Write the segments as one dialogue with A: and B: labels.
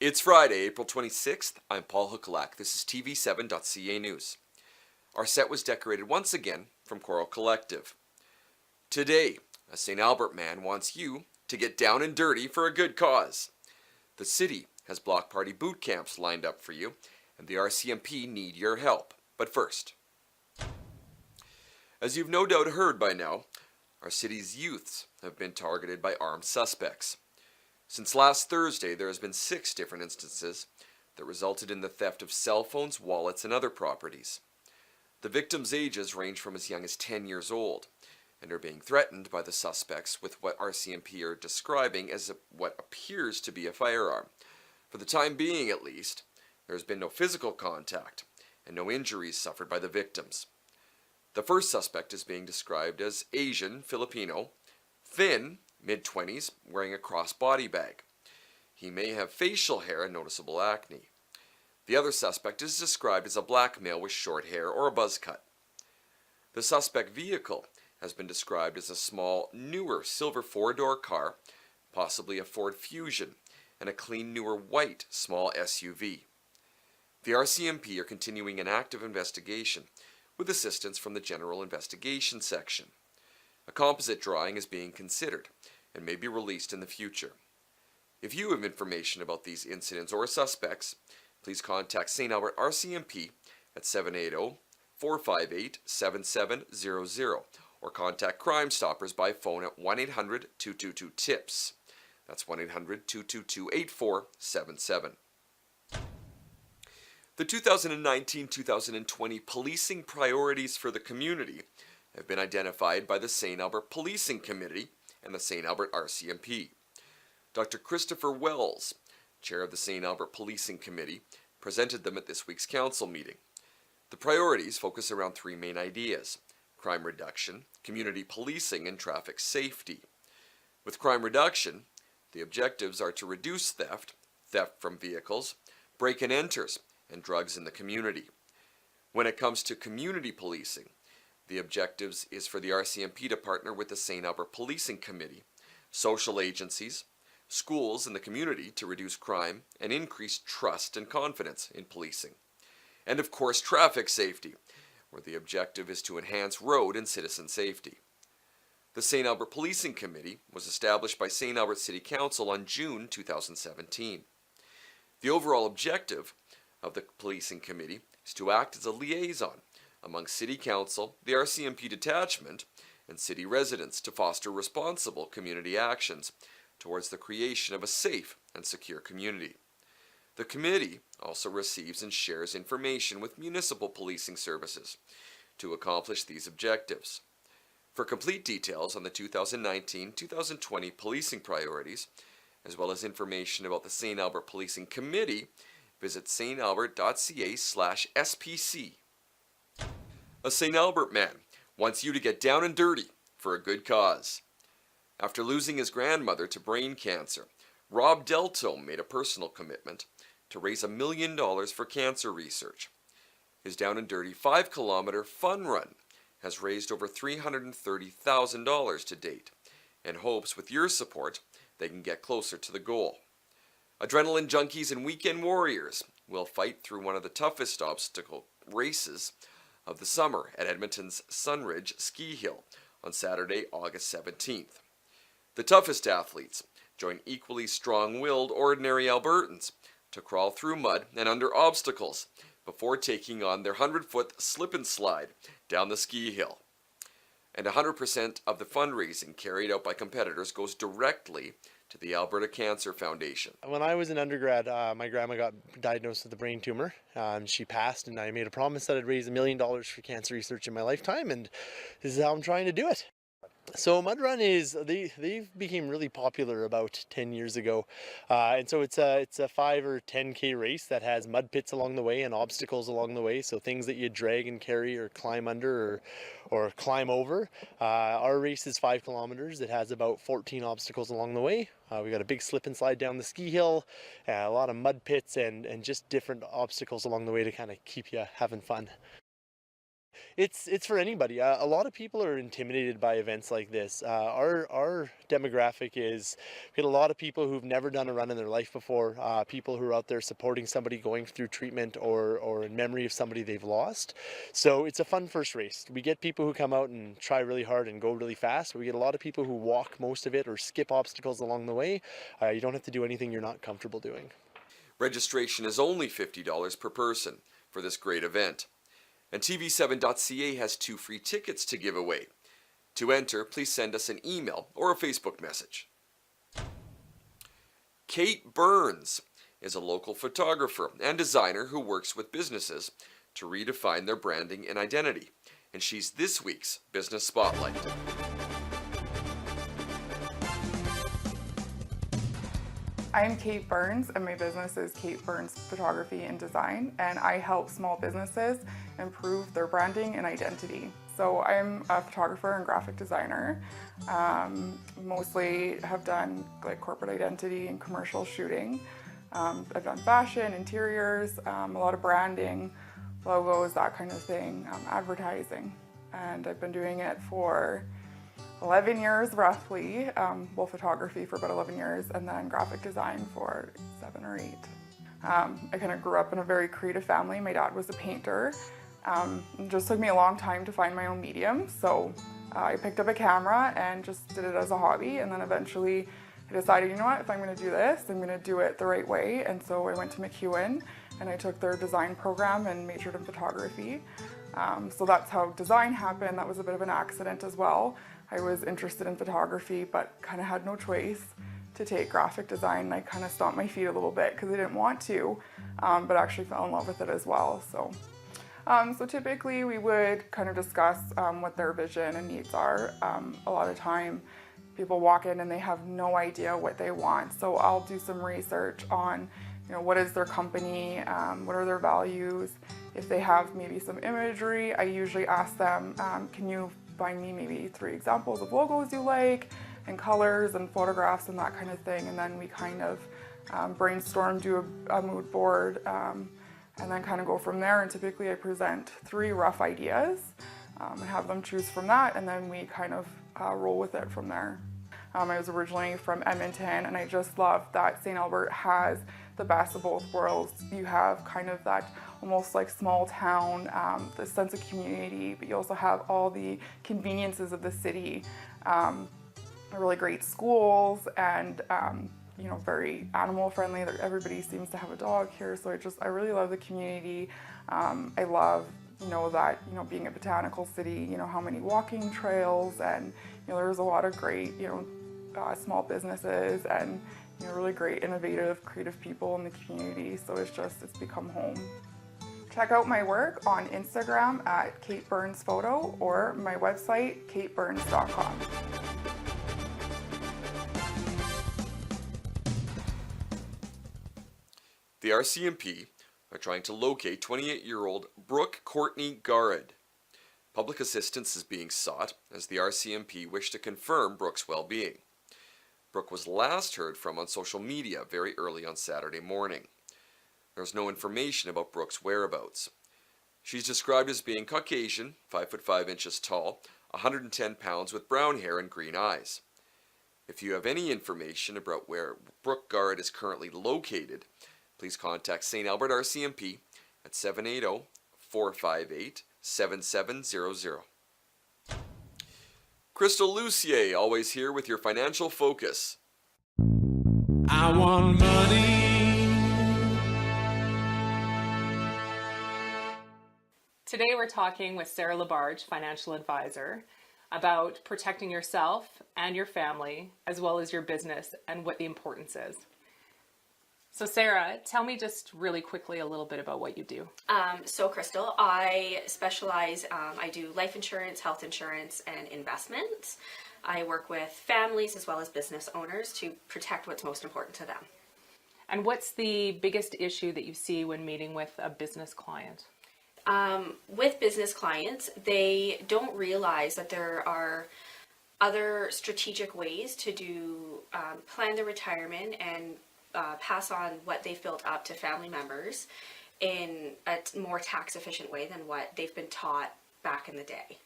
A: It's Friday, April 26th. I'm Paul Hukalak. This is TV7.ca News. Our set was decorated once again from Coral Collective. Today, a St. Albert man wants you to get down and dirty for a good cause. The city has block party boot camps lined up for you, and the RCMP need your help. But first, as you've no doubt heard by now, our city's youths have been targeted by armed suspects. Since last Thursday, there has been 6 different instances that resulted in the theft of cell phones, wallets, and other properties. The victims' ages range from as young as 10 years old and are being threatened by the suspects with what RCMP are describing as what appears to be a firearm. For the time being, at least, there has been no physical contact and no injuries suffered by the victims. The first suspect is being described as Asian, Filipino, thin, mid-20s, wearing a cross-body bag. He may have facial hair and noticeable acne. The other suspect is described as a black male with short hair or a buzz cut. The suspect vehicle has been described as a small, newer silver 4-door car, possibly a Ford Fusion, and a clean, newer white small SUV. The RCMP are continuing an active investigation with assistance from the General Investigation Section. A composite drawing is being considered and may be released in the future. If you have information about these incidents or suspects, please contact St. Albert RCMP at 780-458-7700 or contact Crime Stoppers by phone at 1-800-222-TIPS. That's 1-800-222-8477. The 2019-2020 policing priorities for the community have been identified by the St. Albert Policing Committee and the St. Albert RCMP. Dr. Christopher Wells, chair of the St. Albert Policing Committee, presented them at this week's council meeting. The priorities focus around 3 main ideas: crime reduction, community policing, and traffic safety. With crime reduction, the objectives are to reduce theft from vehicles, break and enters, and drugs in the community. When it comes to community policing, the objectives is for the RCMP to partner with the St. Albert Policing Committee, social agencies, schools, and the community to reduce crime and increase trust and confidence in policing. And of course, traffic safety, where the objective is to enhance road and citizen safety. The St. Albert Policing Committee was established by St. Albert City Council on June 2017. The overall objective of the Policing Committee is to act as a liaison among City Council, the RCMP detachment, and city residents to foster responsible community actions towards the creation of a safe and secure community. The committee also receives and shares information with municipal policing services to accomplish these objectives. For complete details on the 2019-2020 policing priorities, as well as information about the St. Albert Policing Committee, visit stalbert.ca/SPC. A St. Albert man wants you to get down and dirty for a good cause. After losing his grandmother to brain cancer, Rob Delto made a personal commitment to raise $1 million for cancer research. His Down and Dirty 5-kilometer fun run has raised over $330,000 to date, and hopes with your support they can get closer to the goal. Adrenaline junkies and weekend warriors will fight through one of the toughest obstacle races of the summer at Edmonton's Sunridge Ski Hill on Saturday, August 17th. The toughest athletes join equally strong-willed ordinary Albertans to crawl through mud and under obstacles before taking on their 100-foot slip and slide down the ski hill. And 100% of the fundraising carried out by competitors goes directly to the Alberta Cancer Foundation.
B: When I was an undergrad, my grandma got diagnosed with a brain tumor. She passed, and I made a promise that I'd raise $1 million for cancer research in my lifetime, and this is how I'm trying to do it. So Mud Run they became really popular about 10 years ago, and so it's a 5 or 10K race that has mud pits along the way and obstacles along the way, so things that you drag and carry or climb under or climb over. Our race is 5 kilometers. It has about 14 obstacles along the way. We got a big slip and slide down the ski hill, a lot of mud pits and just different obstacles along the way to kind of keep you having fun. It's for anybody. A lot of people are intimidated by events like this. Our demographic is, we get a lot of people who've never done a run in their life before. People who are out there supporting somebody going through treatment or in memory of somebody they've lost. So it's a fun first race. We get people who come out and try really hard and go really fast. We get a lot of people who walk most of it or skip obstacles along the way. You don't have to do anything you're not comfortable doing.
A: Registration is only $50 per person for this great event. And TV7.ca has 2 free tickets to give away. To enter, please send us an email or a Facebook message. Kate Burns is a local photographer and designer who works with businesses to redefine their branding and identity. And she's this week's Business Spotlight.
C: I'm Kate Burns, and my business is Kate Burns Photography and Design, and I help small businesses improve their branding and identity. So I'm a photographer and graphic designer. Mostly have done like corporate identity and commercial shooting. I've done fashion, interiors, a lot of branding, logos, that kind of thing, advertising. And I've been doing it for 11 years roughly, well, photography for about 11 years, and then graphic design for 7 or 8. I kind of grew up in a very creative family. My dad was a painter. It just took me a long time to find my own medium, so I picked up a camera and just did it as a hobby, and then eventually I decided, you know what, if I'm going to do this, I'm going to do it the right way, and so I went to McEwen and I took their design program and majored in photography. So that's how design happened. That was a bit of an accident as well. I was interested in photography, but kind of had no choice to take graphic design. I kind of stomped my feet a little bit because I didn't want to, but actually fell in love with it as well. So typically we would kind of discuss what their vision and needs are. A lot of time people walk in and they have no idea what they want. So I'll do some research on, you know, what is their company, what are their values. If they have maybe some imagery, I usually ask them, can you find me maybe 3 examples of logos you like, and colors and photographs and that kind of thing. And then we kind of brainstorm, do a mood board, and then kind of go from there. And typically I present 3 rough ideas and have them choose from that, and then we kind of roll with it from there. I was originally from Edmonton, and I just love that St. Albert has the best of both worlds. You have kind of that almost like small town, the sense of community, but you also have all the conveniences of the city, really great schools, and you know, very animal friendly. Everybody seems to have a dog here, so I really love the community. I love, you know, that, you know, being a botanical city, you know, how many walking trails, and, you know, there's a lot of great, you know, small businesses and, you know, really great, innovative, creative people in the community. So it's become home. Check out my work on Instagram at Kate Burns Photo or my website, kateburns.com.
A: The RCMP are trying to locate 28-year-old Brooke Courtney Garrett. Public assistance is being sought as the RCMP wish to confirm Brooke's well-being. Brooke was last heard from on social media very early on Saturday morning. There's no information about Brooke's whereabouts. She's described as being Caucasian, 5'5" tall, 110 pounds with brown hair and green eyes. If you have any information about where Brooke Garrett is currently located, please contact St. Albert RCMP at 780-458-7700. Crystal Lucier, always here with your financial focus.
D: I want money.
E: Today we're talking with Sarah Labarge, financial advisor, about protecting yourself and your family, as well as your business, and what the importance is. So Sarah, tell me just really quickly a little bit about what you do.
F: So Crystal, I specialize, I do life insurance, health insurance, and investments. I work with families as well as business owners to protect what's most important to them.
E: And what's the biggest issue that you see when meeting with a business client?
F: With business clients, they don't realize that there are other strategic ways to plan their retirement and pass on what they've built up to family members in a more tax efficient way than what they've been taught back in the day.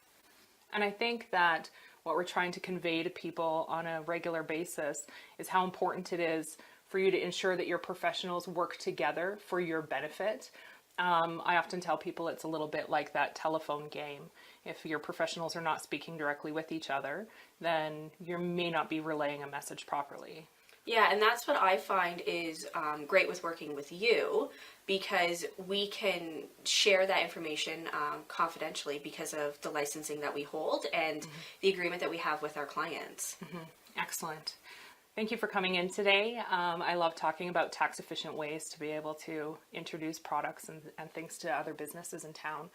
E: And I think that what we're trying to convey to people on a regular basis is how important it is for you to ensure that your professionals work together for your benefit. I often tell people it's a little bit like that telephone game. If your professionals are not speaking directly with each other, then you may not be relaying a message properly.
F: Yeah, and that's what I find is great with working with you, because we can share that information confidentially because of the licensing that we hold and the agreement that we have with our clients.
E: Excellent. Thank you for coming in today. I love talking about tax efficient ways to be able to introduce products and things to other businesses in town.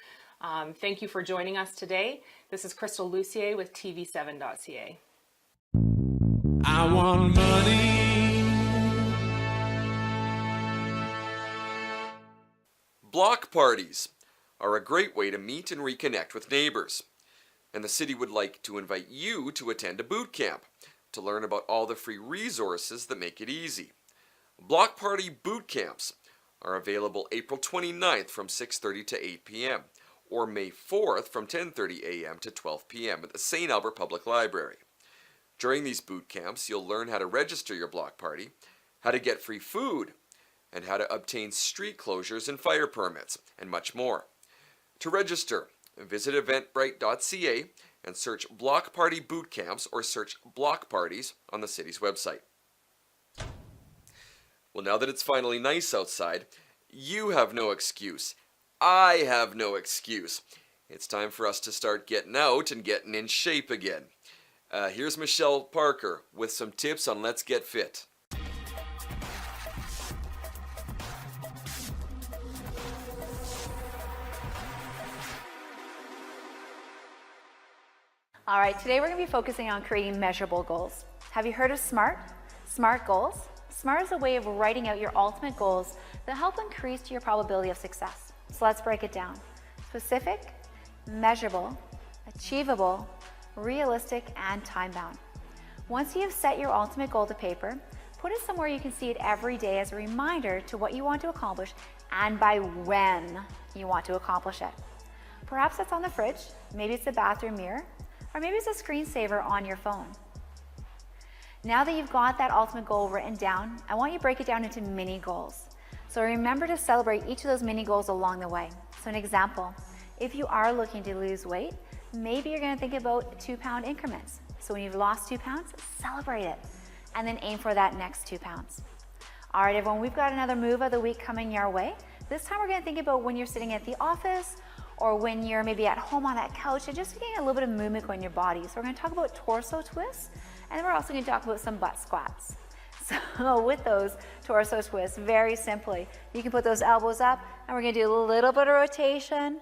E: Thank you for joining us today. This is Crystal Lucier with TV7.ca.
D: I want money.
A: Block parties are a great way to meet and reconnect with neighbors. And the city would like to invite you to attend a boot camp to learn about all the free resources that make it easy. Block party boot camps are available April 29th from 6:30 to 8 p.m. or May 4th from 10:30 a.m. to 12 p.m. at the St. Albert Public Library. During these boot camps, you'll learn how to register your block party, how to get free food, and how to obtain street closures and fire permits, and much more. To register, visit eventbrite.ca and search Block Party Boot Camps or search Block Parties on the city's website. Well, now that it's finally nice outside, you have no excuse. I have no excuse. It's time for us to start getting out and getting in shape again. Here's Michelle Parker with some tips on Let's Get Fit.
G: All right, today we're going to be focusing on creating measurable goals. Have you heard of SMART? SMART goals? SMART is a way of writing out your ultimate goals that help increase your probability of success. So let's break it down. Specific, measurable, achievable, realistic, and time-bound. Once you have set your ultimate goal to paper, put it somewhere you can see it every day as a reminder to what you want to accomplish and by when you want to accomplish it. Perhaps that's on the fridge, maybe it's a bathroom mirror, or maybe it's a screensaver on your phone. Now that you've got that ultimate goal written down, I want you to break it down into mini goals. So remember to celebrate each of those mini goals along the way. So an example, if you are looking to lose weight, maybe you're going to think about 2-pound increments. So when you've lost 2 pounds, celebrate it and then aim for that next 2 pounds. All right, everyone, we've got another move of the week coming your way. This time we're going to think about when you're sitting at the office or when you're maybe at home on that couch and just getting a little bit of movement going in your body. So we're going to talk about torso twists, and then we're also going to talk about some butt squats. So with those torso twists, very simply, you can put those elbows up, and we're going to do a little bit of rotation,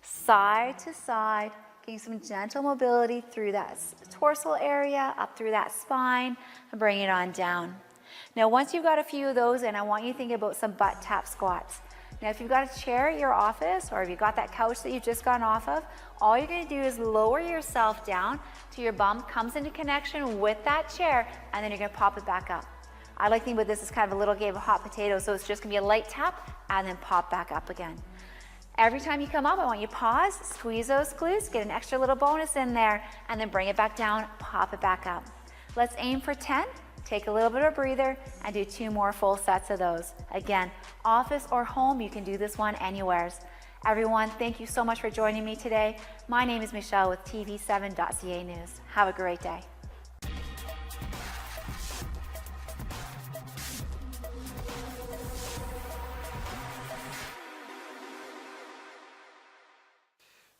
G: side to side, getting some gentle mobility through that torso area, up through that spine, and bring it on down. Now once you've got a few of those in, I want you to think about some butt tap squats. Now, if you've got a chair at your office or if you've got that couch that you've just gotten off of, all you're going to do is lower yourself down till your bum comes into connection with that chair, and then you're going to pop it back up. I like to think about this as kind of a little game of hot potato, so it's just going to be a light tap and then pop back up again. Every time you come up, I want you to pause, squeeze those glutes, get an extra little bonus in there, and then bring it back down, pop it back up. Let's aim for 10. Take a little bit of a breather and do 2 more full sets of those. Again, office or home, you can do this one anywheres. Everyone, thank you so much for joining me today. My name is Michelle with TV7.ca News. Have a great day.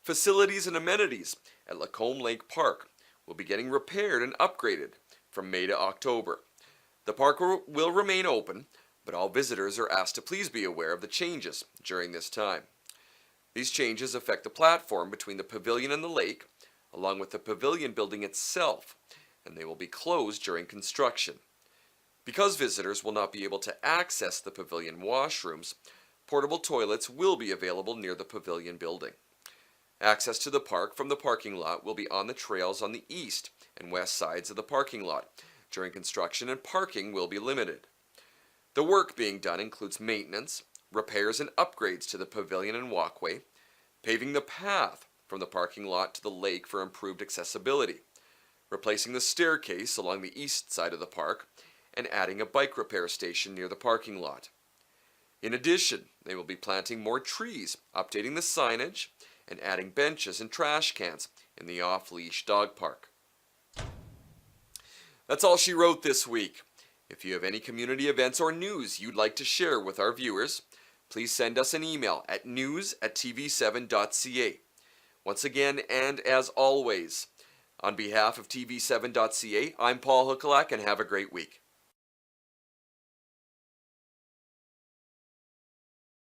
A: Facilities and amenities at Lacombe Lake Park will be getting repaired and upgraded from May to October. The park will remain open, but all visitors are asked to please be aware of the changes during this time. These changes affect the platform between the pavilion and the lake, along with the pavilion building itself, and they will be closed during construction. Because visitors will not be able to access the pavilion washrooms, portable toilets will be available near the pavilion building. Access to the park from the parking lot will be on the trails on the east and west sides of the parking lot during construction, and parking will be limited. The work being done includes maintenance, repairs and upgrades to the pavilion and walkway, paving the path from the parking lot to the lake for improved accessibility, replacing the staircase along the east side of the park, and adding a bike repair station near the parking lot. In addition, they will be planting more trees, updating the signage, and adding benches and trash cans in the off-leash dog park. That's all she wrote this week. If you have any community events or news you'd like to share with our viewers, please send us an email at news@tv7.ca. Once again, and as always, on behalf of TV7.ca, I'm Paul Hukalak, and have a great week.